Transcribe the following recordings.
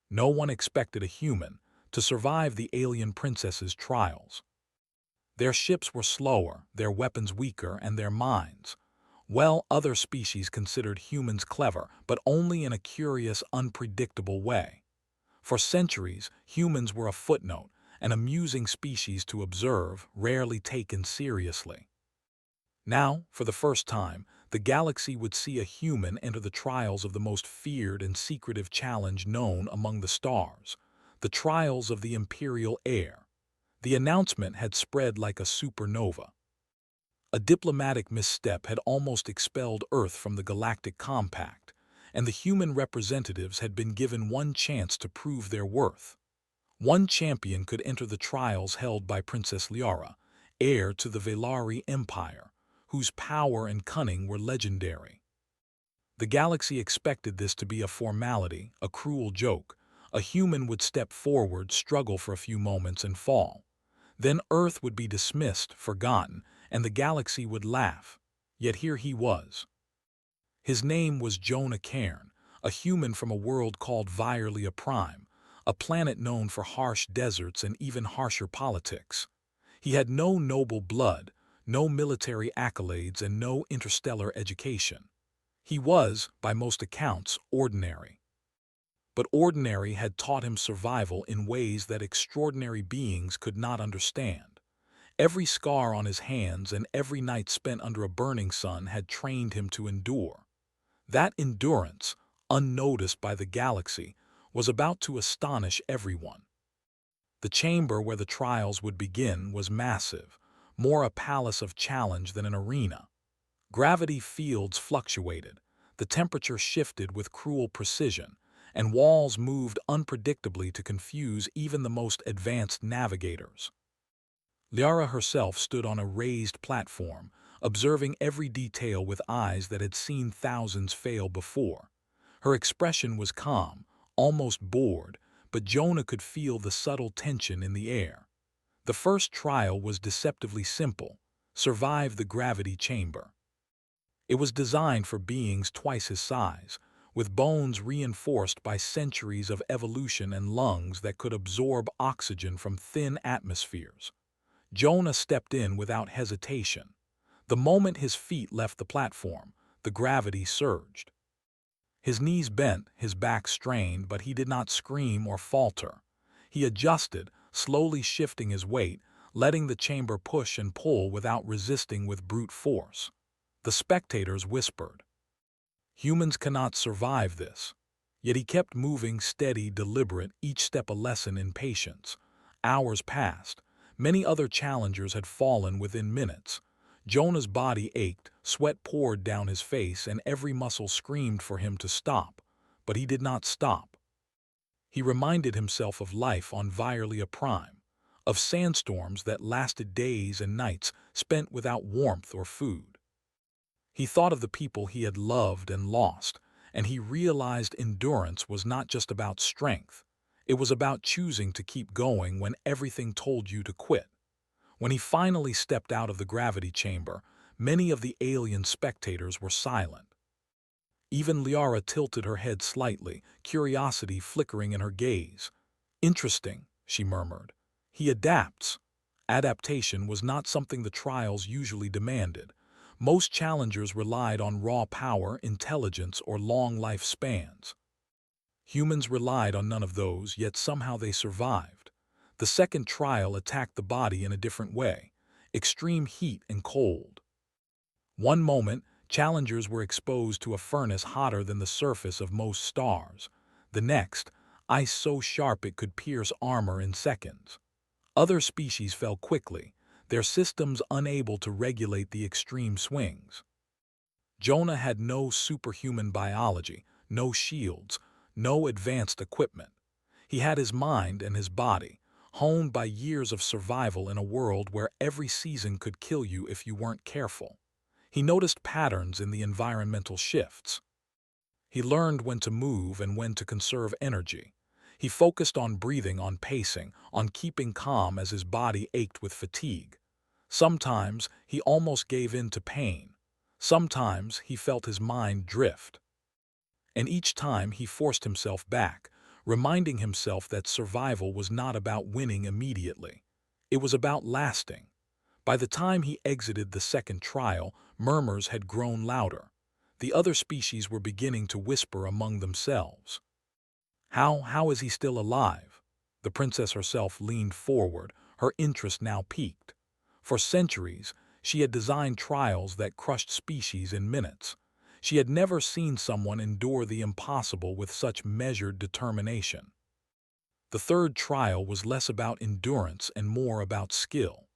No one expected a human to survive the alien princess's trials. Their ships were slower, their weapons weaker, and their minds, well, other species considered humans clever, but only in a curious, unpredictable way. For centuries, humans were a footnote, an amusing species to observe, rarely taken seriously. Now, for the first time, the galaxy would see a human enter the trials of the most feared and secretive challenge known among the stars, the trials of the Imperial Heir. The announcement had spread like a supernova. A diplomatic misstep had almost expelled Earth from the Galactic Compact, and the human representatives had been given one chance to prove their worth. One champion could enter the trials held by Princess Liara, heir to the Velari Empire, whose power and cunning were legendary. The galaxy expected this to be a formality, a cruel joke. A human would step forward, struggle for a few moments, and fall. Then Earth would be dismissed, forgotten, and the galaxy would laugh. Yet here he was. His name was Jonah Cairn, a human from a world called Viewership Prime, a planet known for harsh deserts and even harsher politics. He had no noble blood, no military accolades, and no interstellar education. He was, by most accounts, ordinary. But ordinary had taught him survival in ways that extraordinary beings could not understand. Every scar on his hands and every night spent under a burning sun had trained him to endure. That endurance, unnoticed by the galaxy, was about to astonish everyone. The chamber where the trials would begin was massive, more a palace of challenge than an arena. Gravity fields fluctuated, the temperature shifted with cruel precision, and walls moved unpredictably to confuse even the most advanced navigators. Liara herself stood on a raised platform, observing every detail with eyes that had seen thousands fail before. Her expression was calm, almost bored, but Jonah could feel the subtle tension in the air. The first trial was deceptively simple: survive the gravity chamber. It was designed for beings twice his size, with bones reinforced by centuries of evolution and lungs that could absorb oxygen from thin atmospheres. Jonah stepped in without hesitation. The moment his feet left the platform, the gravity surged. His knees bent, his back strained, but he did not scream or falter. He adjusted, slowly shifting his weight, letting the chamber push and pull without resisting with brute force. The spectators whispered, "Humans cannot survive this." Yet he kept moving, steady, deliberate, each step a lesson in patience. Hours passed. Many other challengers had fallen within minutes. Jonah's body ached, sweat poured down his face, and every muscle screamed for him to stop. But he did not stop. He reminded himself of life on Viewership Prime, of sandstorms that lasted days and nights spent without warmth or food. He thought of the people he had loved and lost, and he realized endurance was not just about strength. It was about choosing to keep going when everything told you to quit. When he finally stepped out of the gravity chamber, many of the alien spectators were silent. Even Liara tilted her head slightly, curiosity flickering in her gaze. "Interesting," she murmured. "He adapts." Adaptation was not something the trials usually demanded. Most challengers relied on raw power, intelligence, or long life spans. Humans relied on none of those, yet somehow they survived. The second trial attacked the body in a different way: extreme heat and cold. One moment, challengers were exposed to a furnace hotter than the surface of most stars. The next, ice so sharp it could pierce armor in seconds. Other species fell quickly, their systems unable to regulate the extreme swings. Jonah had no superhuman biology, no shields, no advanced equipment. He had his mind and his body, honed by years of survival in a world where every season could kill you if you weren't careful. He noticed patterns in the environmental shifts. He learned when to move and when to conserve energy. He focused on breathing, on pacing, on keeping calm as his body ached with fatigue. Sometimes he almost gave in to pain. Sometimes he felt his mind drift. And each time he forced himself back, reminding himself that survival was not about winning immediately. It was about lasting. By the time he exited the second trial, murmurs had grown louder. The other species were beginning to whisper among themselves. How is he still alive? The princess herself leaned forward, her interest now piqued. For centuries, she had designed trials that crushed species in minutes. She had never seen someone endure the impossible with such measured determination. The third trial was less about endurance and more about skill.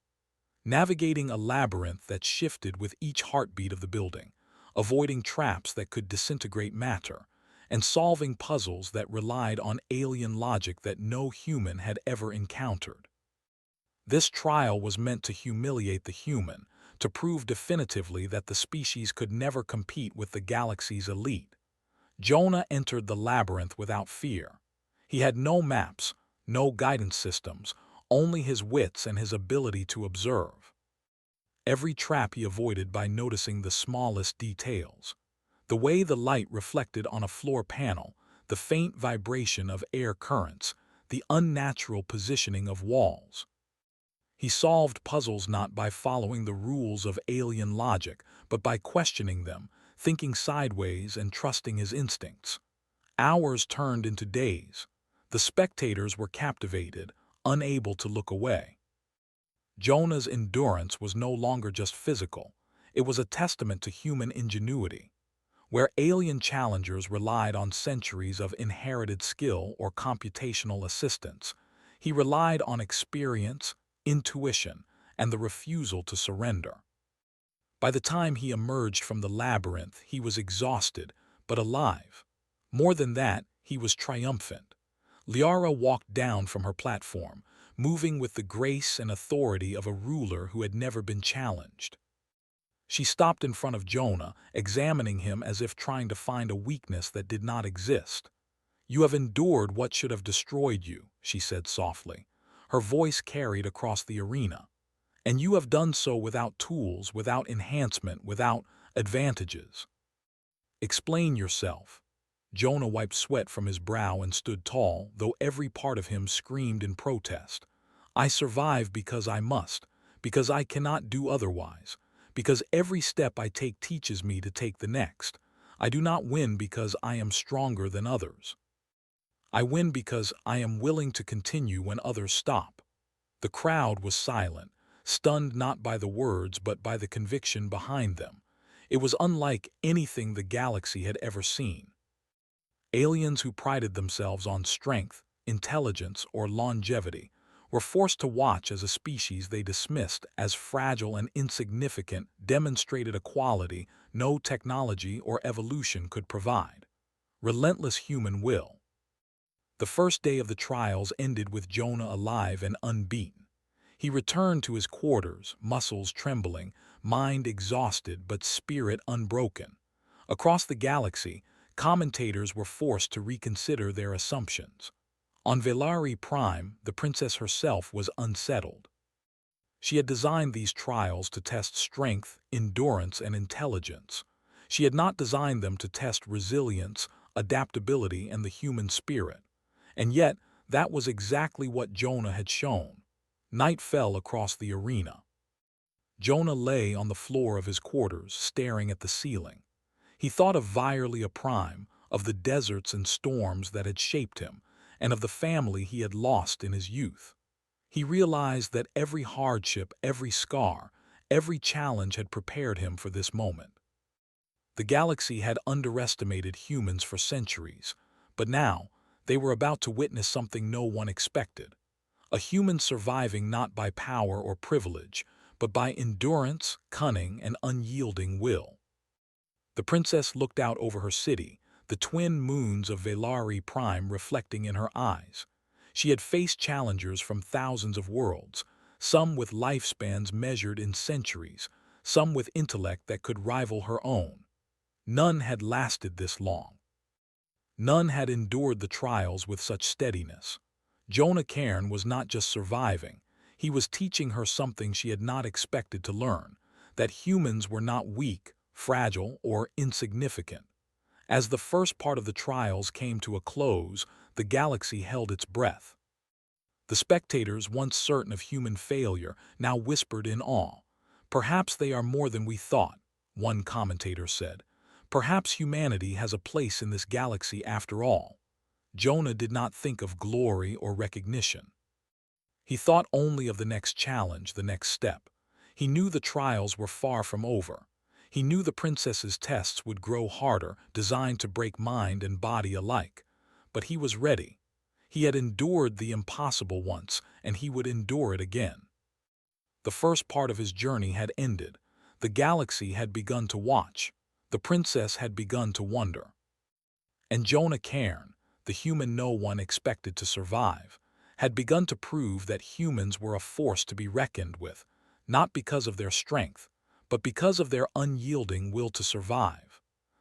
Navigating a labyrinth that shifted with each heartbeat of the building, avoiding traps that could disintegrate matter, and solving puzzles that relied on alien logic that no human had ever encountered. This trial was meant to humiliate the human, to prove definitively that the species could never compete with the galaxy's elite. Jonah entered the labyrinth without fear. He had no maps, no guidance systems, only his wits and his ability to observe. Every trap he avoided by noticing the smallest details. The way the light reflected on a floor panel, the faint vibration of air currents, the unnatural positioning of walls. He solved puzzles not by following the rules of alien logic, but by questioning them, thinking sideways and trusting his instincts. Hours turned into days. The spectators were captivated, unable to look away. Jonah's endurance was no longer just physical. It was a testament to human ingenuity. Where alien challengers relied on centuries of inherited skill or computational assistance, he relied on experience, intuition, and the refusal to surrender. By the time he emerged from the labyrinth, he was exhausted, but alive. More than that, he was triumphant. Liara walked down from her platform, moving with the grace and authority of a ruler who had never been challenged. She stopped in front of Jonah, examining him as if trying to find a weakness that did not exist. "You have endured what should have destroyed you," she said softly. Her voice carried across the arena. "And you have done so without tools, without enhancement, without advantages. Explain yourself." Jonah wiped sweat from his brow and stood tall, though every part of him screamed in protest. "I survive because I must, because I cannot do otherwise, because every step I take teaches me to take the next. I do not win because I am stronger than others. I win because I am willing to continue when others stop." The crowd was silent, stunned not by the words but by the conviction behind them. It was unlike anything the galaxy had ever seen. Aliens who prided themselves on strength, intelligence, or longevity were forced to watch as a species they dismissed as fragile and insignificant demonstrated a quality no technology or evolution could provide: relentless human will. The first day of the trials ended with Jonah alive and unbeaten. He returned to his quarters, muscles trembling, mind exhausted but spirit unbroken. Across the galaxy, commentators were forced to reconsider their assumptions. On Velari Prime, the princess herself was unsettled. She had designed these trials to test strength, endurance, and intelligence. She had not designed them to test resilience, adaptability, and the human spirit. And yet, that was exactly what Jonah had shown. Night fell across the arena. Jonah lay on the floor of his quarters, staring at the ceiling. He thought of Virelia Prime, of the deserts and storms that had shaped him, and of the family he had lost in his youth. He realized that every hardship, every scar, every challenge had prepared him for this moment. The galaxy had underestimated humans for centuries, but now they were about to witness something no one expected. A human surviving not by power or privilege, but by endurance, cunning, and unyielding will. The princess looked out over her city, the twin moons of Velari Prime reflecting in her eyes. She had faced challengers from thousands of worlds, some with lifespans measured in centuries, some with intellect that could rival her own. None had lasted this long. None had endured the trials with such steadiness. Jonah Cairn was not just surviving, he was teaching her something she had not expected to learn: that humans were not weak, fragile, or insignificant. As the first part of the trials came to a close, The galaxy held its breath. The spectators, once certain of human failure, now whispered in awe. "Perhaps they are more than we thought," one commentator said. "Perhaps humanity has a place in this galaxy after all." Jonah did not think of glory or recognition. He thought only of the next challenge, the next step. He knew the trials were far from over. He knew the princess's tests would grow harder, designed to break mind and body alike. But he was ready. He had endured the impossible once, and he would endure it again. The first part of his journey had ended. The galaxy had begun to watch. The princess had begun to wonder. And Jonah Cairn, the human no one expected to survive, had begun to prove that humans were a force to be reckoned with, not because of their strength, but because of their unyielding will to survive.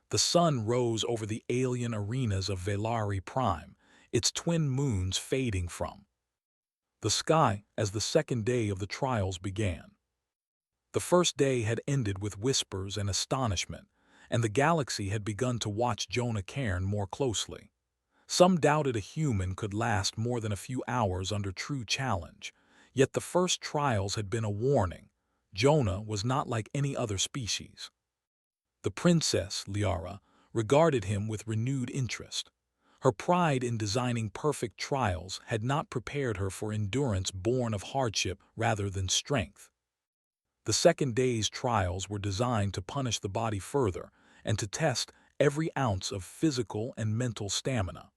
The sun rose over the alien arenas of Velari Prime, its twin moons fading from the sky as the second day of the trials began. The first day had ended with whispers and astonishment, and the galaxy had begun to watch Jonah Cairn more closely. Some doubted a human could last more than a few hours under true challenge, yet the first trials had been a warning. Jonah was not like any other species. The princess, Liara, regarded him with renewed interest. Her pride in designing perfect trials had not prepared her for endurance born of hardship rather than strength. The second day's trials were designed to punish the body further and to test every ounce of physical and mental stamina.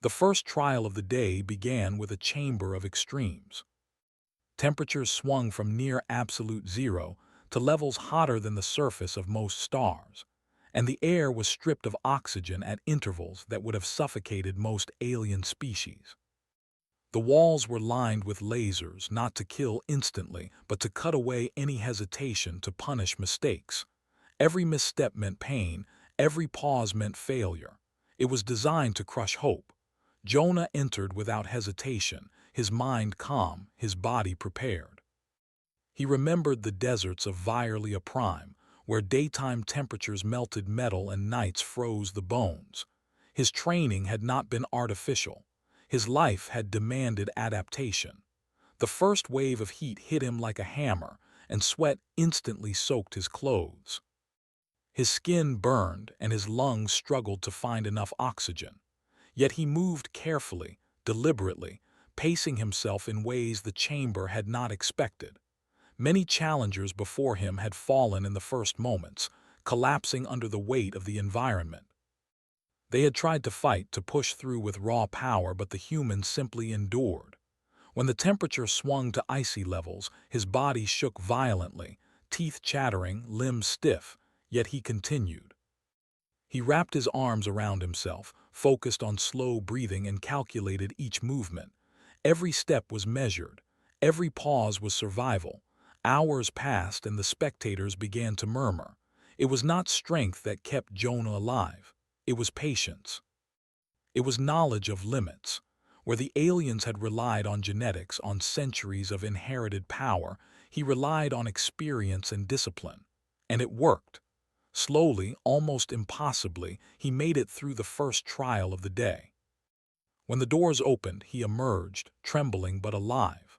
The first trial of the day began with a chamber of extremes. Temperatures swung from near absolute zero to levels hotter than the surface of most stars, and the air was stripped of oxygen at intervals that would have suffocated most alien species. The walls were lined with lasers, not to kill instantly, but to cut away any hesitation, to punish mistakes. Every misstep meant pain, every pause meant failure. It was designed to crush hope. Jonah entered without hesitation, his mind calm, his body prepared. He remembered the deserts of Vieria Prime, where daytime temperatures melted metal and nights froze the bones. His training had not been artificial. His life had demanded adaptation. The first wave of heat hit him like a hammer, and sweat instantly soaked his clothes. His skin burned, and his lungs struggled to find enough oxygen. Yet he moved carefully, deliberately, pacing himself in ways the chamber had not expected. Many challengers before him had fallen in the first moments, collapsing under the weight of the environment. They had tried to fight, to push through with raw power, but the human simply endured. When the temperature swung to icy levels, his body shook violently, teeth chattering, limbs stiff, yet he continued. He wrapped his arms around himself, focused on slow breathing, and calculated each movement. Every step was measured. Every pause was survival. Hours passed, and the spectators began to murmur. It was not strength that kept Jonah alive. It was patience. It was knowledge of limits. Where the aliens had relied on genetics, on centuries of inherited power, he relied on experience and discipline. And it worked. Slowly, almost impossibly, he made it through the first trial of the day. When the doors opened, he emerged, trembling but alive.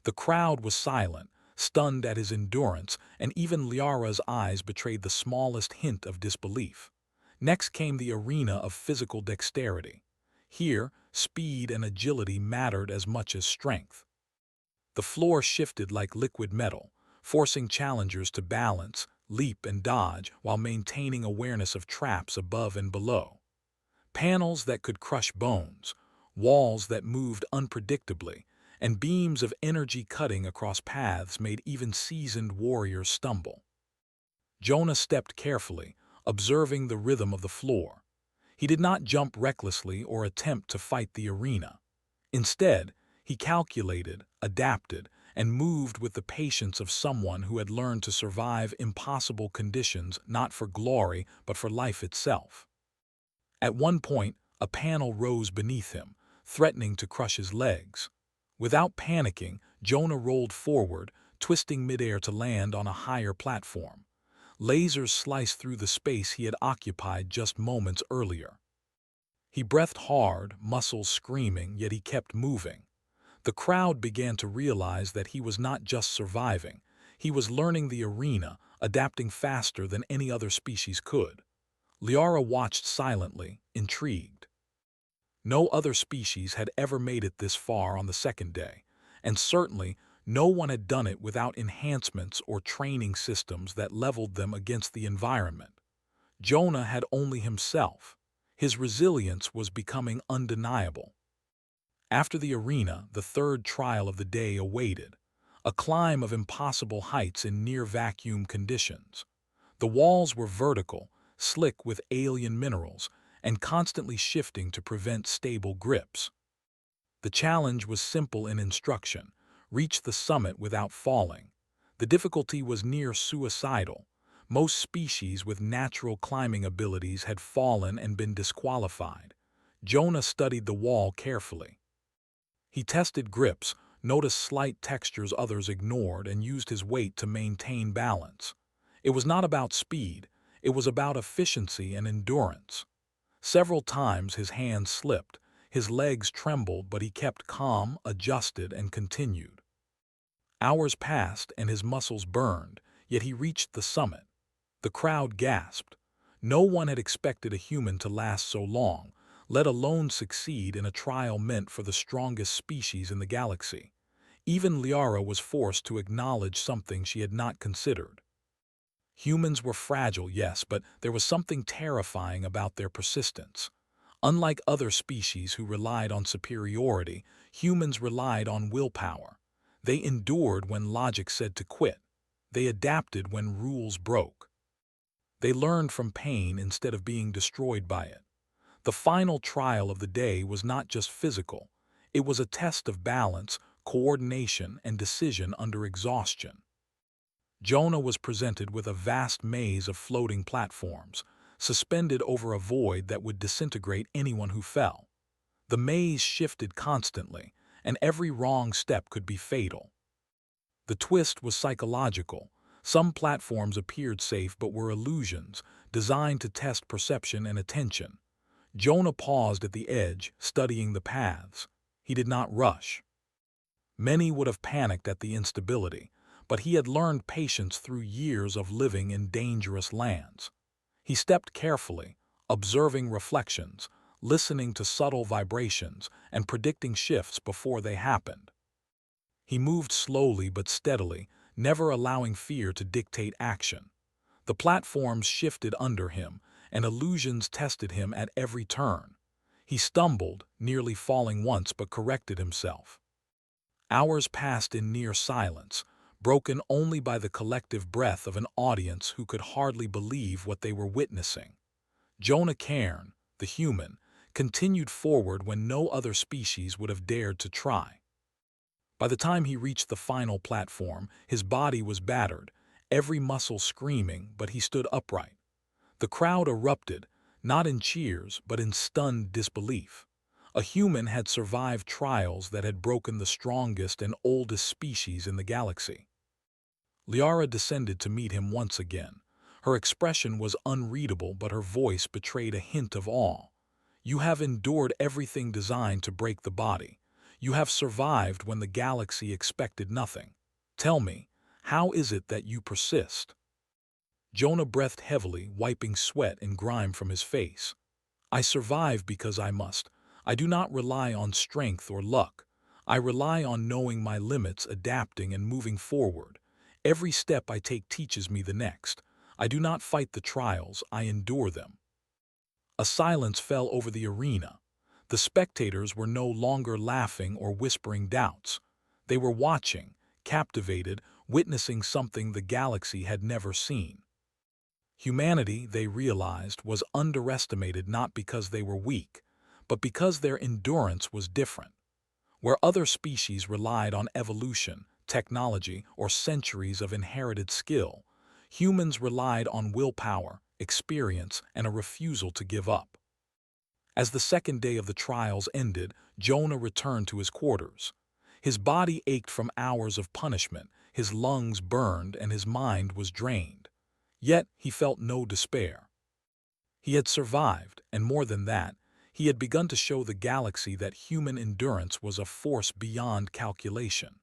The crowd was silent, stunned at his endurance, and even Liara's eyes betrayed the smallest hint of disbelief. Next came the arena of physical dexterity. Here, speed and agility mattered as much as strength. The floor shifted like liquid metal, forcing challengers to balance, leap, and dodge while maintaining awareness of traps above and below. Panels that could crush bones, walls that moved unpredictably, and beams of energy cutting across paths made even seasoned warriors stumble. Jonah stepped carefully, observing the rhythm of the floor. He did not jump recklessly or attempt to fight the arena. Instead, he calculated, adapted, and moved with the patience of someone who had learned to survive impossible conditions, not for glory but for life itself. At one point, a panel rose beneath him, threatening to crush his legs. Without panicking, Jonah rolled forward, twisting midair to land on a higher platform. Lasers sliced through the space he had occupied just moments earlier. He breathed hard, muscles screaming, yet he kept moving. The crowd began to realize that he was not just surviving, he was learning the arena, adapting faster than any other species could. Liara watched silently, intrigued. No other species had ever made it this far on the second day, and certainly no one had done it without enhancements or training systems that leveled them against the environment. Jonah had only himself. His resilience was becoming undeniable. After the arena, the third trial of the day awaited, a climb of impossible heights in near-vacuum conditions. The walls were vertical, slick with alien minerals, and constantly shifting to prevent stable grips. The challenge was simple in instruction: reach the summit without falling. The difficulty was near suicidal. Most species with natural climbing abilities had fallen and been disqualified. Jonah studied the wall carefully. He tested grips, noticed slight textures others ignored, and used his weight to maintain balance. It was not about speed, it was about efficiency and endurance. Several times his hands slipped, his legs trembled, but he kept calm, adjusted, and continued. Hours passed and his muscles burned, yet he reached the summit. The crowd gasped. No one had expected a human to last so long, let alone succeed in a trial meant for the strongest species in the galaxy. Even Liara was forced to acknowledge something she had not considered. Humans were fragile, yes, but there was something terrifying about their persistence. Unlike other species who relied on superiority, humans relied on willpower. They endured when logic said to quit. They adapted when rules broke. They learned from pain instead of being destroyed by it. The final trial of the day was not just physical. It was a test of balance, coordination, and decision under exhaustion. Jonah was presented with a vast maze of floating platforms, suspended over a void that would disintegrate anyone who fell. The maze shifted constantly, and every wrong step could be fatal. The twist was psychological. Some platforms appeared safe but were illusions, designed to test perception and attention. Jonah paused at the edge, studying the paths. He did not rush. Many would have panicked at the instability, but he had learned patience through years of living in dangerous lands. He stepped carefully, observing reflections, listening to subtle vibrations, and predicting shifts before they happened. He moved slowly but steadily, never allowing fear to dictate action. The platforms shifted under him, and illusions tested him at every turn. He stumbled, nearly falling once, but corrected himself. Hours passed in near silence, broken only by the collective breath of an audience who could hardly believe what they were witnessing. Jonah Cairn, the human, continued forward when no other species would have dared to try. By the time he reached the final platform, his body was battered, every muscle screaming, but he stood upright. The crowd erupted, not in cheers, but in stunned disbelief. A human had survived trials that had broken the strongest and oldest species in the galaxy. Liara descended to meet him once again. Her expression was unreadable, but her voice betrayed a hint of awe. "You have endured everything designed to break the body. You have survived when the galaxy expected nothing. Tell me, how is it that you persist?" Jonah breathed heavily, wiping sweat and grime from his face. "I survive because I must. I do not rely on strength or luck. I rely on knowing my limits, adapting, and moving forward. Every step I take teaches me the next. I do not fight the trials, I endure them." A silence fell over the arena. The spectators were no longer laughing or whispering doubts. They were watching, captivated, witnessing something the galaxy had never seen. Humanity, they realized, was underestimated not because they were weak, but because their endurance was different. Where other species relied on evolution, technology, or centuries of inherited skill, humans relied on willpower, experience, and a refusal to give up. As the second day of the trials ended, Jonah returned to his quarters. His body ached from hours of punishment, his lungs burned, and his mind was drained. Yet he felt no despair. He had survived, and more than that, He had begun to show the galaxy that human endurance was a force beyond calculation.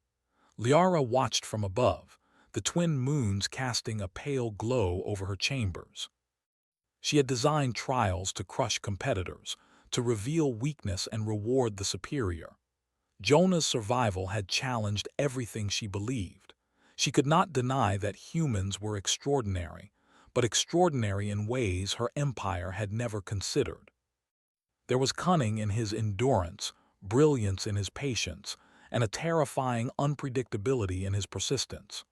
Liara watched from above, the twin moons casting a pale glow over her chambers. She had designed trials to crush competitors, to reveal weakness and reward the superior. Jonah's survival had challenged everything she believed. She could not deny that humans were extraordinary, but extraordinary in ways her empire had never considered. There was cunning in his endurance, brilliance in his patience, and a terrifying unpredictability in his persistence.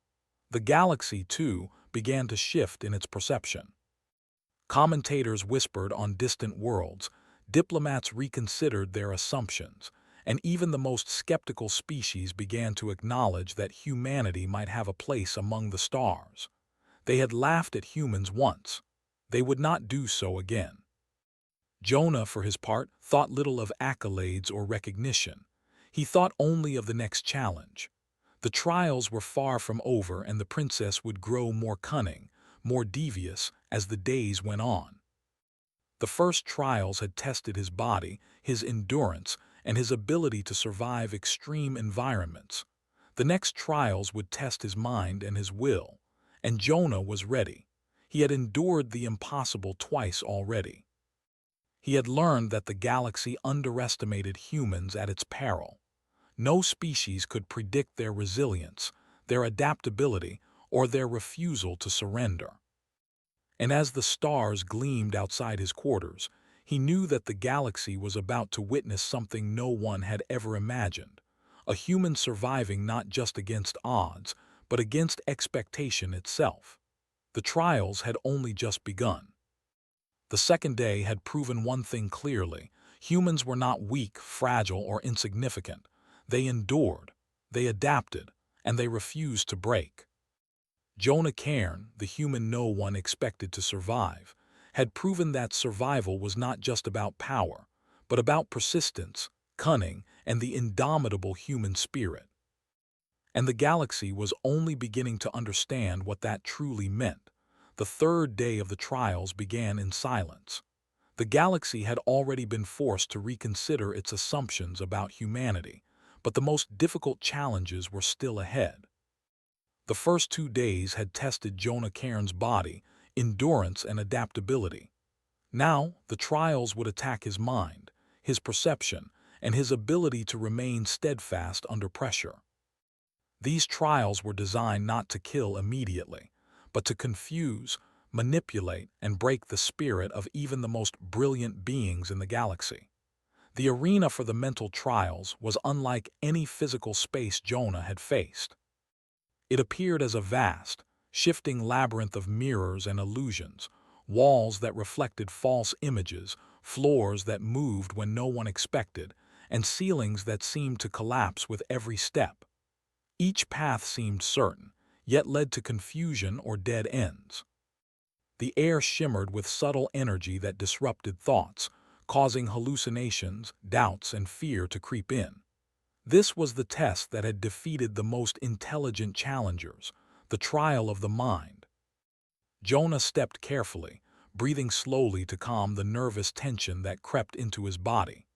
The galaxy, too, began to shift in its perception. Commentators whispered on distant worlds, diplomats reconsidered their assumptions, and even the most skeptical species began to acknowledge that humanity might have a place among the stars. They had laughed at humans once. They would not do so again. Jonah, for his part, thought little of accolades or recognition. He thought only of the next challenge. The trials were far from over, and the princess would grow more cunning, more devious, as the days went on. The first trials had tested his body, his endurance, and his ability to survive extreme environments. The next trials would test his mind and his will, and Jonah was ready. He had endured the impossible twice already. He had learned that the galaxy underestimated humans at its peril. No species could predict their resilience, their adaptability, or their refusal to surrender. And as the stars gleamed outside his quarters, he knew that the galaxy was about to witness something no one had ever imagined, a human surviving not just against odds, but against expectation itself. The trials had only just begun. The second day had proven one thing clearly: humans were not weak, fragile, or insignificant. They endured, they adapted, and they refused to break. Jonah Cairn, the human no one expected to survive, had proven that survival was not just about power, but about persistence, cunning, and the indomitable human spirit. And the galaxy was only beginning to understand what that truly meant. The third day of the trials began in silence. The galaxy had already been forced to reconsider its assumptions about humanity, but the most difficult challenges were still ahead. The first 2 days had tested Jonah Cairn's body, endurance, and adaptability. Now, the trials would attack his mind, his perception, and his ability to remain steadfast under pressure. These trials were designed not to kill immediately, but to confuse, manipulate, and break the spirit of even the most brilliant beings in the galaxy. The arena for the mental trials was unlike any physical space Jonah had faced. It appeared as a vast, shifting labyrinth of mirrors and illusions, walls that reflected false images, floors that moved when no one expected, and ceilings that seemed to collapse with every step. Each path seemed certain, yet led to confusion or dead ends. The air shimmered with subtle energy that disrupted thoughts, causing hallucinations, doubts, and fear to creep in. This was the test that had defeated the most intelligent challengers, the trial of the mind. Jonah stepped carefully, breathing slowly to calm the nervous tension that crept into his body.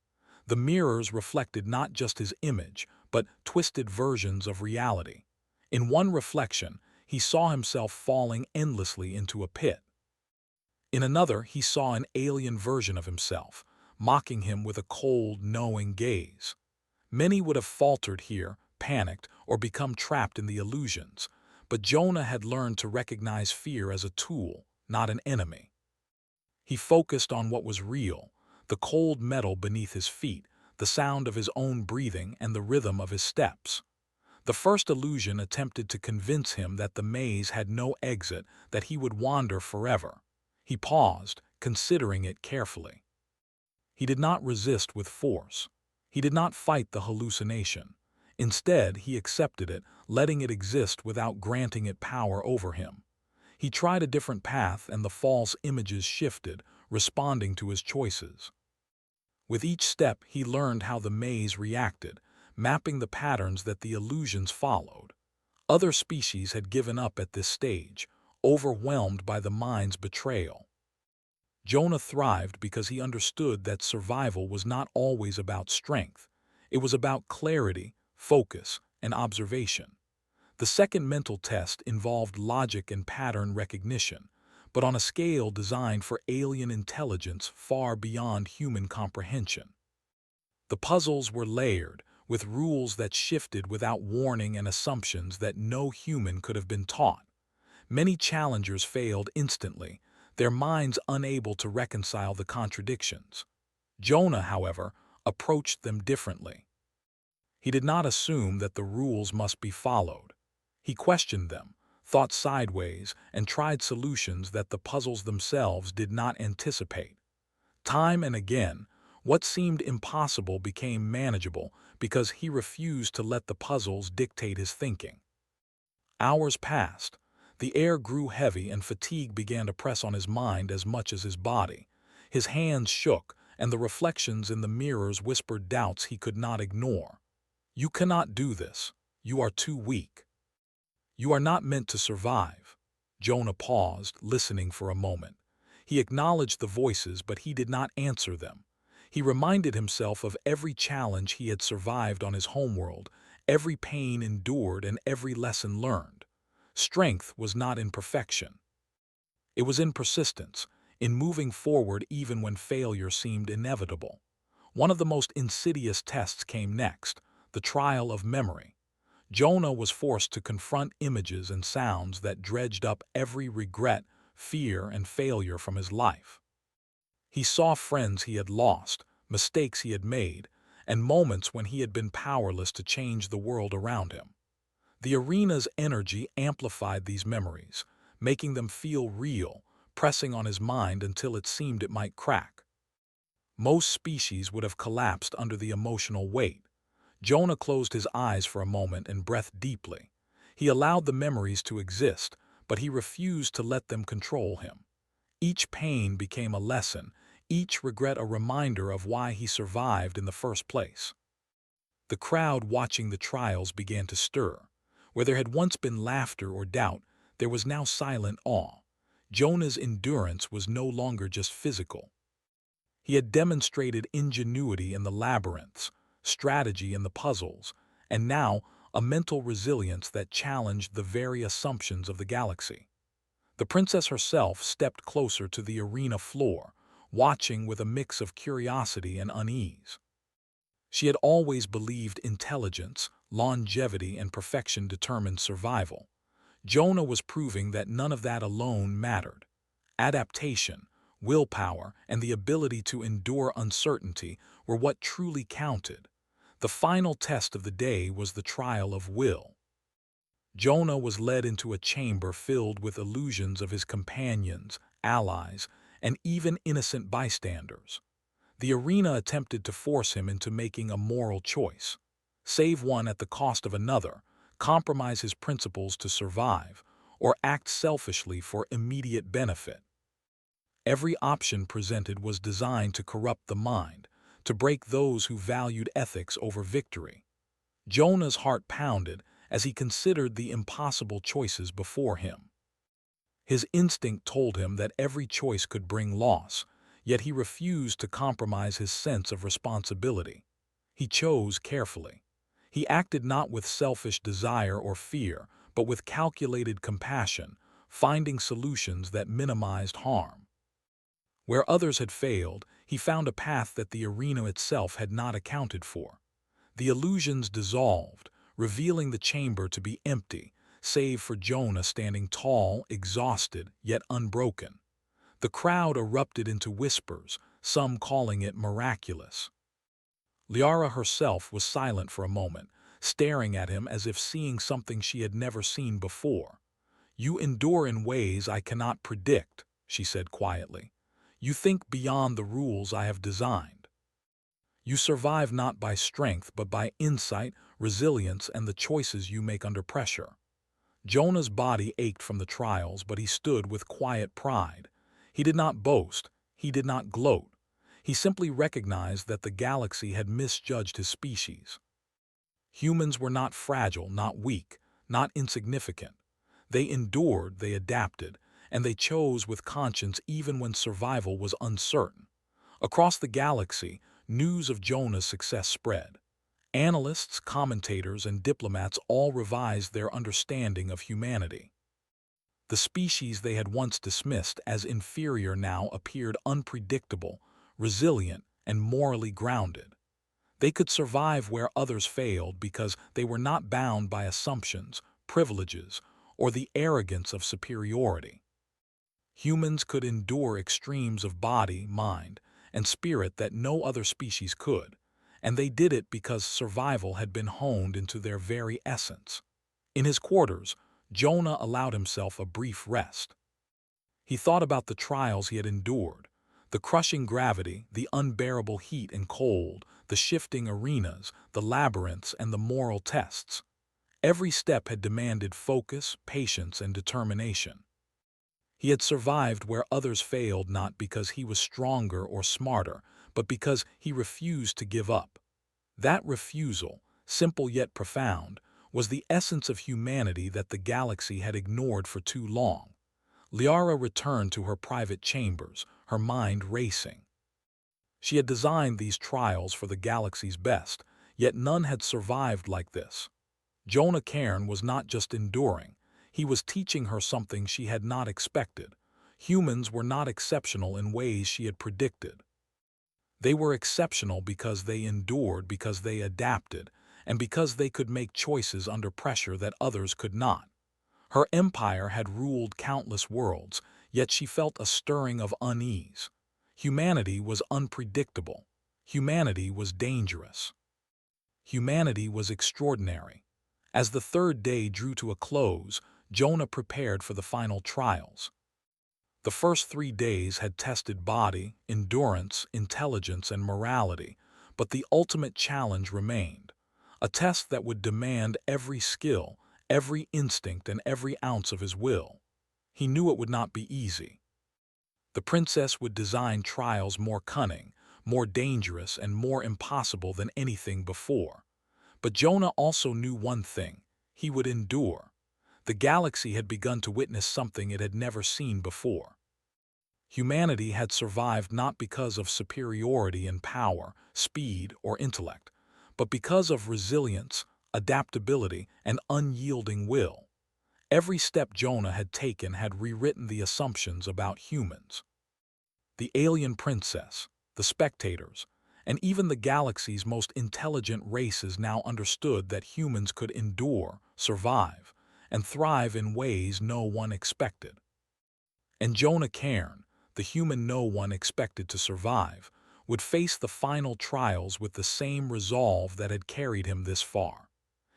The mirrors reflected not just his image, but twisted versions of reality. In one reflection, he saw himself falling endlessly into a pit. In another, he saw an alien version of himself, mocking him with a cold, knowing gaze. Many would have faltered here, panicked, or become trapped in the illusions, but Jonah had learned to recognize fear as a tool, not an enemy. He focused on what was real: the cold metal beneath his feet, the sound of his own breathing, and the rhythm of his steps. The first illusion attempted to convince him that the maze had no exit, that he would wander forever. He paused, considering it carefully. He did not resist with force. He did not fight the hallucination. Instead, he accepted it, letting it exist without granting it power over him. He tried a different path, and the false images shifted, responding to his choices. With each step, he learned how the maze reacted, mapping the patterns that the illusions followed. Other species had given up at this stage, overwhelmed by the mind's betrayal. Jonah thrived because he understood that survival was not always about strength. It was about clarity, focus, and observation. The second mental test involved logic and pattern recognition, but on a scale designed for alien intelligence far beyond human comprehension. The puzzles were layered, with rules that shifted without warning and assumptions that no human could have been taught. Many challengers failed instantly, their minds unable to reconcile the contradictions. Jonah, however, approached them differently. He did not assume that the rules must be followed. He questioned them, thought sideways, and tried solutions that the puzzles themselves did not anticipate. Time and again, what seemed impossible became manageable because he refused to let the puzzles dictate his thinking. Hours passed. The air grew heavy and fatigue began to press on his mind as much as his body. His hands shook, and the reflections in the mirrors whispered doubts he could not ignore. "You cannot do this. You are too weak. You are not meant to survive." Jonah paused, listening for a moment. He acknowledged the voices, but he did not answer them. He reminded himself of every challenge he had survived on his homeworld, every pain endured, and every lesson learned. Strength was not in perfection. It was in persistence, in moving forward even when failure seemed inevitable. One of the most insidious tests came next, the trial of memory. Jonah was forced to confront images and sounds that dredged up every regret, fear, and failure from his life. He saw friends he had lost, mistakes he had made, and moments when he had been powerless to change the world around him. The arena's energy amplified these memories, making them feel real, pressing on his mind until it seemed it might crack. Most species would have collapsed under the emotional weight. Jonah closed his eyes for a moment and breathed deeply. He allowed the memories to exist, but he refused to let them control him. Each pain became a lesson, each regret a reminder of why he survived in the first place. The crowd watching the trials began to stir. Where there had once been laughter or doubt, there was now silent awe. Jonah's endurance was no longer just physical. He had demonstrated ingenuity in the labyrinths, strategy in the puzzles, and now a mental resilience that challenged the very assumptions of the galaxy. The princess herself stepped closer to the arena floor, watching with a mix of curiosity and unease. She had always believed intelligence, longevity, and perfection determined survival. Jonah was proving that none of that alone mattered. Adaptation, willpower, and the ability to endure uncertainty were what truly counted. The final test of the day was the trial of will. Jonah was led into a chamber filled with illusions of his companions, allies, and even innocent bystanders. The arena attempted to force him into making a moral choice. Save one at the cost of another, compromise his principles to survive, or act selfishly for immediate benefit. Every option presented was designed to corrupt the mind, to break those who valued ethics over victory. Jonah's heart pounded as he considered the impossible choices before him. His instinct told him that every choice could bring loss, yet he refused to compromise his sense of responsibility. He chose carefully. He acted not with selfish desire or fear, but with calculated compassion, finding solutions that minimized harm. Where others had failed, he found a path that the arena itself had not accounted for. The illusions dissolved, revealing the chamber to be empty, save for Jonah standing tall, exhausted, yet unbroken. The crowd erupted into whispers, some calling it miraculous. Liara herself was silent for a moment, staring at him as if seeing something she had never seen before. "You endure in ways I cannot predict," she said quietly. "You think beyond the rules I have designed. You survive not by strength but by insight, resilience, and the choices you make under pressure." Jonah's body ached from the trials, but he stood with quiet pride. He did not boast, he did not gloat. He simply recognized that the galaxy had misjudged his species. Humans were not fragile, not weak, not insignificant. They endured, they adapted, and they chose with conscience even when survival was uncertain. Across the galaxy, news of Jonah's success spread. Analysts, commentators, and diplomats all revised their understanding of humanity. The species they had once dismissed as inferior now appeared unpredictable, resilient, and morally grounded. They could survive where others failed because they were not bound by assumptions, privileges, or the arrogance of superiority. Humans could endure extremes of body, mind, and spirit that no other species could, and they did it because survival had been honed into their very essence. In his quarters, Jonah allowed himself a brief rest. He thought about the trials he had endured, the crushing gravity, the unbearable heat and cold, the shifting arenas, the labyrinths, and the moral tests. Every step had demanded focus, patience, and determination. He had survived where others failed not because he was stronger or smarter, but because he refused to give up. That refusal, simple yet profound, was the essence of humanity that the galaxy had ignored for too long. Liara returned to her private chambers, her mind racing. She had designed these trials for the galaxy's best, yet none had survived like this. Jonah Cairn was not just enduring, he was teaching her something she had not expected. Humans were not exceptional in ways she had predicted. They were exceptional because they endured, because they adapted, and because they could make choices under pressure that others could not. Her empire had ruled countless worlds, yet she felt a stirring of unease. Humanity was unpredictable. Humanity was dangerous. Humanity was extraordinary. As the third day drew to a close, Jonah prepared for the final trials. The first 3 days had tested body, endurance, intelligence, and morality, but the ultimate challenge remained, a test that would demand every skill, every instinct, and every ounce of his will. He knew it would not be easy. The princess would design trials more cunning, more dangerous, and more impossible than anything before. But Jonah also knew one thing: he would endure. The galaxy had begun to witness something it had never seen before. Humanity had survived not because of superiority in power, speed, or intellect, but because of resilience, adaptability, and unyielding will. Every step Jonah had taken had rewritten the assumptions about humans. The alien princess, the spectators, and even the galaxy's most intelligent races now understood that humans could endure, survive, and thrive in ways no one expected. And Jonah Cairn, the human no one expected to survive, would face the final trials with the same resolve that had carried him this far.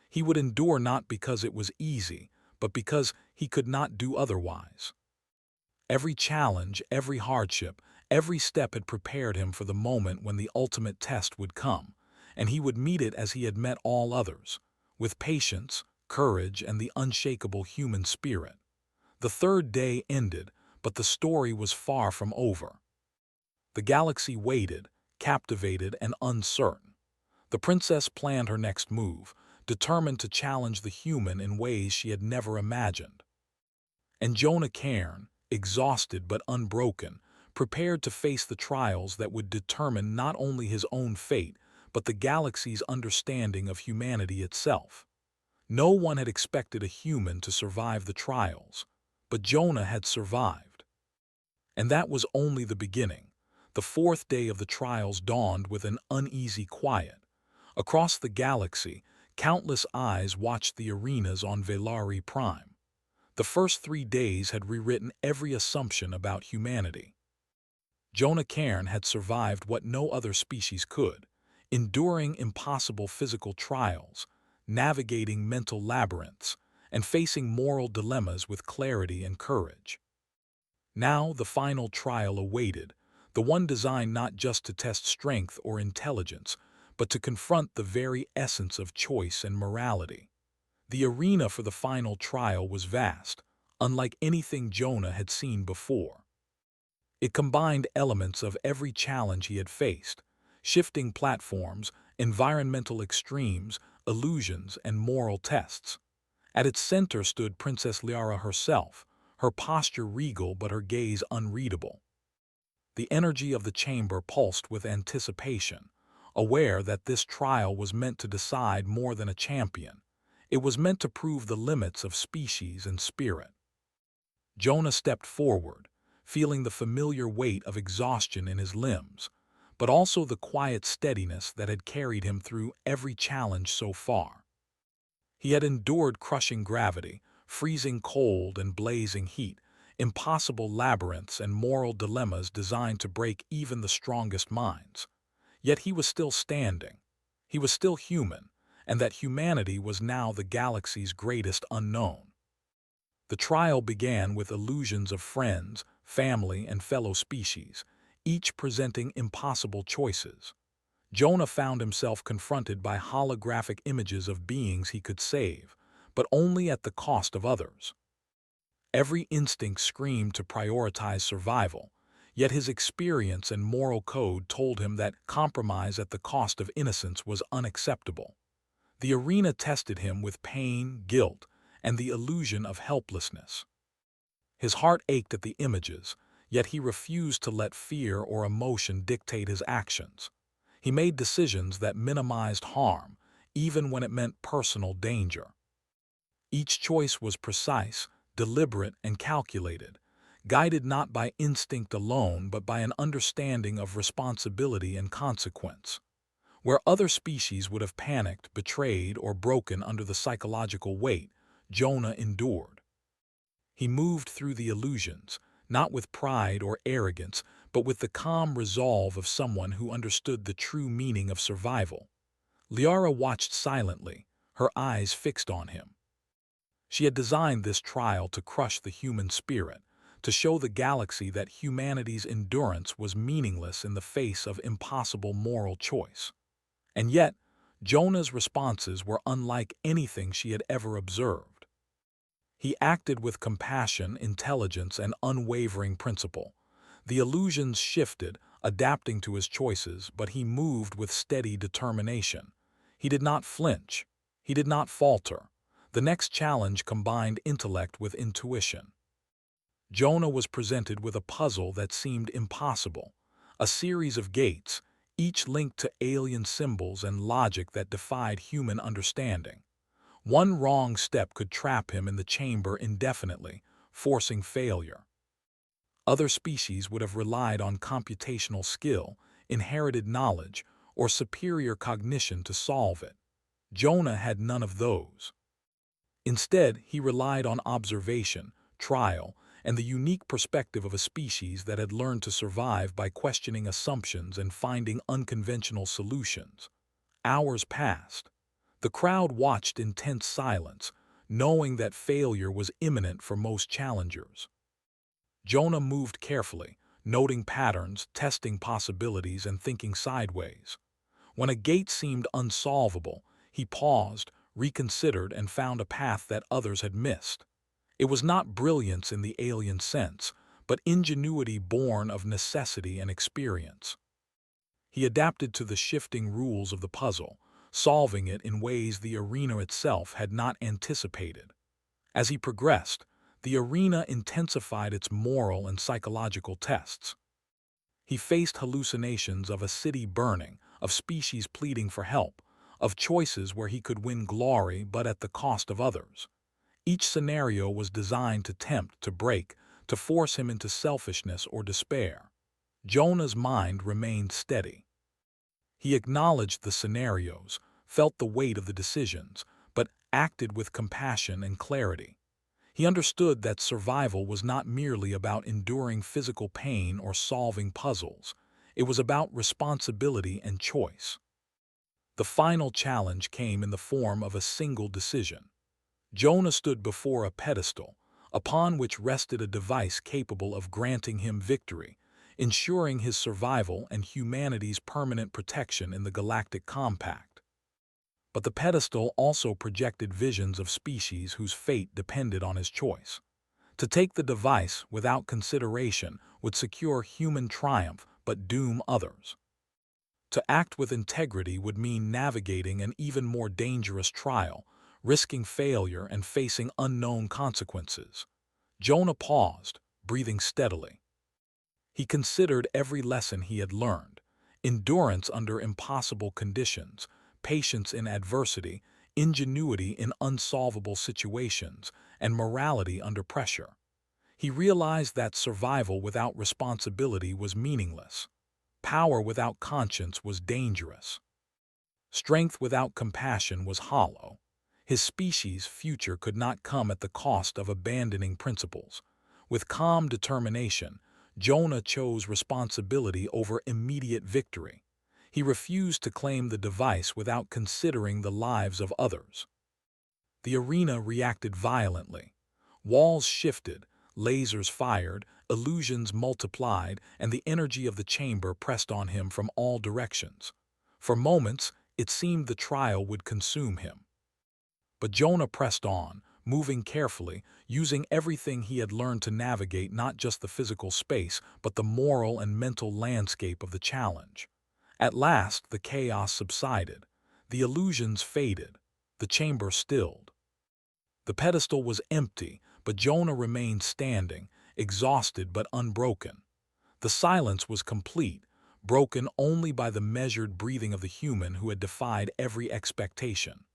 He would endure not because it was easy, but because he could not do otherwise. Every challenge, every hardship, every step had prepared him for the moment when the ultimate test would come, and he would meet it as he had met all others, with patience, courage, and the unshakable human spirit. The third day ended, but the story was far from over. The galaxy waited, captivated and uncertain. The princess planned her next move, determined to challenge the human in ways she had never imagined. And Jonah Cairn, exhausted but unbroken, prepared to face the trials that would determine not only his own fate, but the galaxy's understanding of humanity itself. No one had expected a human to survive the trials, but Jonah had survived. And that was only the beginning. The fourth day of the trials dawned with an uneasy quiet. Across the galaxy, countless eyes watched the arenas on Velari Prime. The first 3 days had rewritten every assumption about humanity. Jonah Cairn had survived what no other species could, enduring impossible physical trials, navigating mental labyrinths, and facing moral dilemmas with clarity and courage. Now the final trial awaited, the one designed not just to test strength or intelligence, but to confront the very essence of choice and morality. The arena for the final trial was vast, unlike anything Jonah had seen before. It combined elements of every challenge he had faced: shifting platforms, environmental extremes, illusions, and moral tests. At its center stood Princess Liara herself, her posture regal but her gaze unreadable. The energy of the chamber pulsed with anticipation, aware that this trial was meant to decide more than a champion. It was meant to prove the limits of species and spirit. Jonah stepped forward, feeling the familiar weight of exhaustion in his limbs, but also the quiet steadiness that had carried him through every challenge so far. He had endured crushing gravity, freezing cold and blazing heat, impossible labyrinths and moral dilemmas designed to break even the strongest minds. Yet he was still standing. He was still human, and that humanity was now the galaxy's greatest unknown. The trial began with illusions of friends, family, and fellow species, each presenting impossible choices. Jonah found himself confronted by holographic images of beings he could save, but only at the cost of others. Every instinct screamed to prioritize survival, yet his experience and moral code told him that compromise at the cost of innocence was unacceptable. The arena tested him with pain, guilt, and the illusion of helplessness. His heart ached at the images, yet he refused to let fear or emotion dictate his actions. He made decisions that minimized harm, even when it meant personal danger. Each choice was precise, deliberate, and calculated, guided not by instinct alone but by an understanding of responsibility and consequence. Where other species would have panicked, betrayed, or broken under the psychological weight, Jonah endured. He moved through the illusions, not with pride or arrogance, but with the calm resolve of someone who understood the true meaning of survival. Liara watched silently, her eyes fixed on him. She had designed this trial to crush the human spirit, to show the galaxy that humanity's endurance was meaningless in the face of impossible moral choice. And yet, Jonah's responses were unlike anything she had ever observed. He acted with compassion, intelligence, and unwavering principle. The illusions shifted, adapting to his choices, but he moved with steady determination. He did not flinch. He did not falter. The next challenge combined intellect with intuition. Jonah was presented with a puzzle that seemed impossible, a series of gates, each linked to alien symbols and logic that defied human understanding. One wrong step could trap him in the chamber indefinitely, forcing failure. Other species would have relied on computational skill, inherited knowledge, or superior cognition to solve it. Jonah had none of those. Instead, he relied on observation, trial, and the unique perspective of a species that had learned to survive by questioning assumptions and finding unconventional solutions. Hours passed. The crowd watched in tense silence, knowing that failure was imminent for most challengers. Jonah moved carefully, noting patterns, testing possibilities, and thinking sideways. When a gate seemed unsolvable, he paused, reconsidered, and found a path that others had missed. It was not brilliance in the alien sense, but ingenuity born of necessity and experience. He adapted to the shifting rules of the puzzle, solving it in ways the arena itself had not anticipated. As he progressed, the arena intensified its moral and psychological tests. He faced hallucinations of a city burning, of species pleading for help, of choices where he could win glory but at the cost of others. Each scenario was designed to tempt, to break, to force him into selfishness or despair. Jonah's mind remained steady. He acknowledged the scenarios, felt the weight of the decisions, but acted with compassion and clarity. He understood that survival was not merely about enduring physical pain or solving puzzles. It was about responsibility and choice. The final challenge came in the form of a single decision. Jonah stood before a pedestal, upon which rested a device capable of granting him victory, ensuring his survival and humanity's permanent protection in the galactic compact. But the pedestal also projected visions of species whose fate depended on his choice. To take the device without consideration would secure human triumph but doom others. To act with integrity would mean navigating an even more dangerous trial, risking failure and facing unknown consequences. Jonah paused, breathing steadily. He considered every lesson he had learned: endurance under impossible conditions, patience in adversity, ingenuity in unsolvable situations, and morality under pressure. He realized that survival without responsibility was meaningless. Power without conscience was dangerous. Strength without compassion was hollow. His species' future could not come at the cost of abandoning principles. With calm determination, Jonah chose responsibility over immediate victory. He refused to claim the device without considering the lives of others. The arena reacted violently. Walls shifted, lasers fired, illusions multiplied, and the energy of the chamber pressed on him from all directions. For moments, it seemed the trial would consume him. But Jonah pressed on, moving carefully, using everything he had learned to navigate not just the physical space, but the moral and mental landscape of the challenge. At last, the chaos subsided. The illusions faded. The chamber stilled. The pedestal was empty, but Jonah remained standing, exhausted but unbroken. The silence was complete, broken only by the measured breathing of the human who had defied every expectation.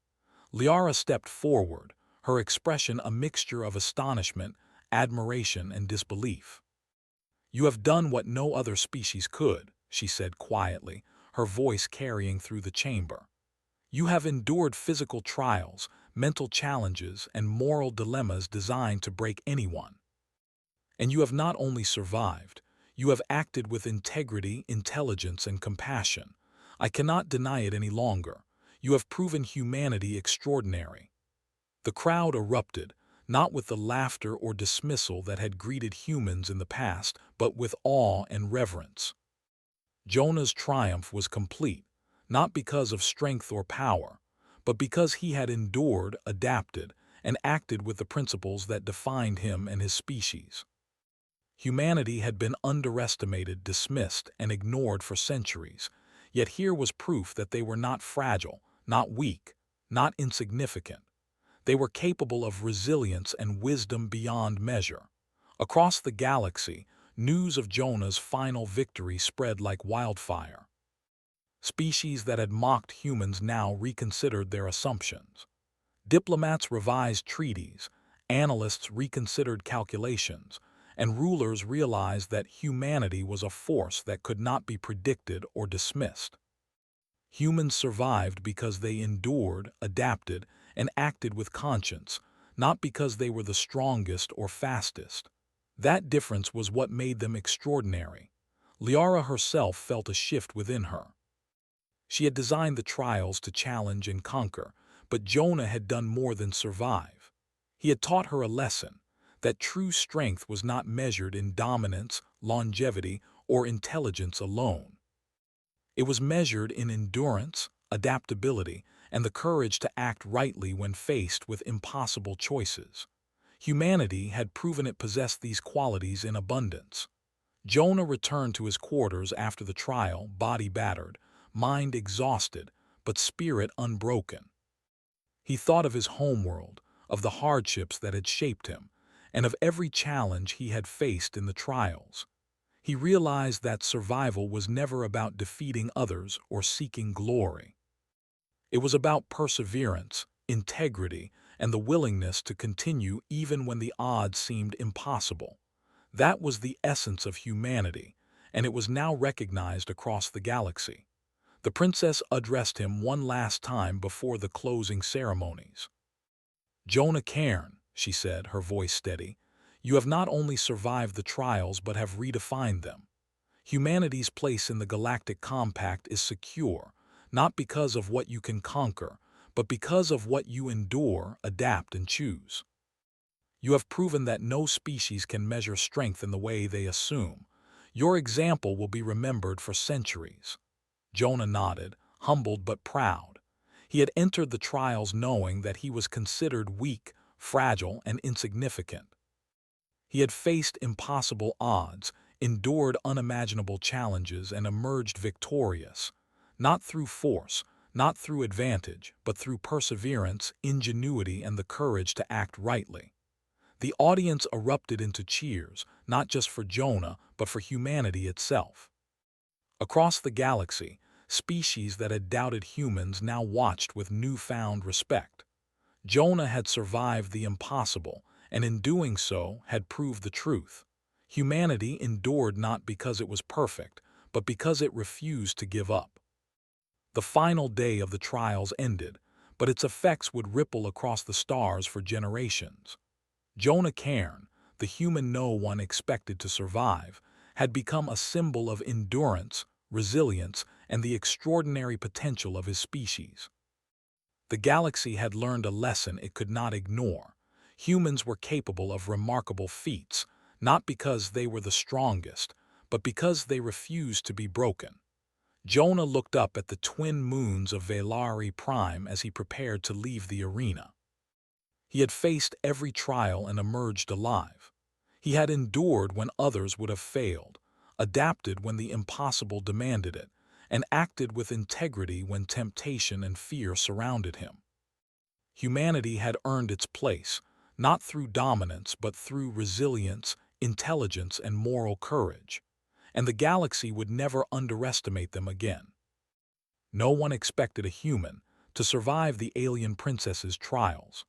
Liara stepped forward, her expression a mixture of astonishment, admiration, and disbelief. "You have done what no other species could," she said quietly, her voice carrying through the chamber. "You have endured physical trials, mental challenges, and moral dilemmas designed to break anyone. And you have not only survived, you have acted with integrity, intelligence, and compassion. I cannot deny it any longer. You have proven humanity extraordinary." The crowd erupted, not with the laughter or dismissal that had greeted humans in the past, but with awe and reverence. Jonah's triumph was complete, not because of strength or power, but because he had endured, adapted, and acted with the principles that defined him and his species. Humanity had been underestimated, dismissed, and ignored for centuries, yet here was proof that they were not fragile, not weak, not insignificant. They were capable of resilience and wisdom beyond measure. Across the galaxy, news of Jonah's final victory spread like wildfire. Species that had mocked humans now reconsidered their assumptions. Diplomats revised treaties, analysts reconsidered calculations, and rulers realized that humanity was a force that could not be predicted or dismissed. Humans survived because they endured, adapted, and acted with conscience, not because they were the strongest or fastest. That difference was what made them extraordinary. Liara herself felt a shift within her. She had designed the trials to challenge and conquer, but Jonah had done more than survive. He had taught her a lesson, that true strength was not measured in dominance, longevity, or intelligence alone. It was measured in endurance, adaptability, and the courage to act rightly when faced with impossible choices. Humanity had proven it possessed these qualities in abundance. Jonah returned to his quarters after the trial, body battered, mind exhausted, but spirit unbroken. He thought of his homeworld, of the hardships that had shaped him, and of every challenge he had faced in the trials. He realized that survival was never about defeating others or seeking glory. It was about perseverance, integrity, and the willingness to continue even when the odds seemed impossible. That was the essence of humanity, and it was now recognized across the galaxy. The princess addressed him one last time before the closing ceremonies. "Jonah Cairn," she said, her voice steady, "you have not only survived the trials but have redefined them. Humanity's place in the Galactic Compact is secure, not because of what you can conquer, but because of what you endure, adapt, and choose. You have proven that no species can measure strength in the way they assume. Your example will be remembered for centuries." Jonah nodded, humbled but proud. He had entered the trials knowing that he was considered weak, fragile, and insignificant. He had faced impossible odds, endured unimaginable challenges, and emerged victorious, not through force, not through advantage, but through perseverance, ingenuity, and the courage to act rightly. The audience erupted into cheers, not just for Jonah, but for humanity itself. Across the galaxy, species that had doubted humans now watched with newfound respect. Jonah had survived the impossible, and in doing so had proved the truth. Humanity endured not because it was perfect, but because it refused to give up. The final day of the trials ended, but its effects would ripple across the stars for generations. Jonah Cairn, the human no one expected to survive, had become a symbol of endurance, resilience, and the extraordinary potential of his species. The galaxy had learned a lesson it could not ignore. Humans were capable of remarkable feats, not because they were the strongest, but because they refused to be broken. Jonah looked up at the twin moons of Velari Prime as he prepared to leave the arena. He had faced every trial and emerged alive. He had endured when others would have failed, adapted when the impossible demanded it, and acted with integrity when temptation and fear surrounded him. Humanity had earned its place, not through dominance but through resilience, intelligence, and moral courage, and the galaxy would never underestimate them again. No one expected a human to survive the alien princess's trials.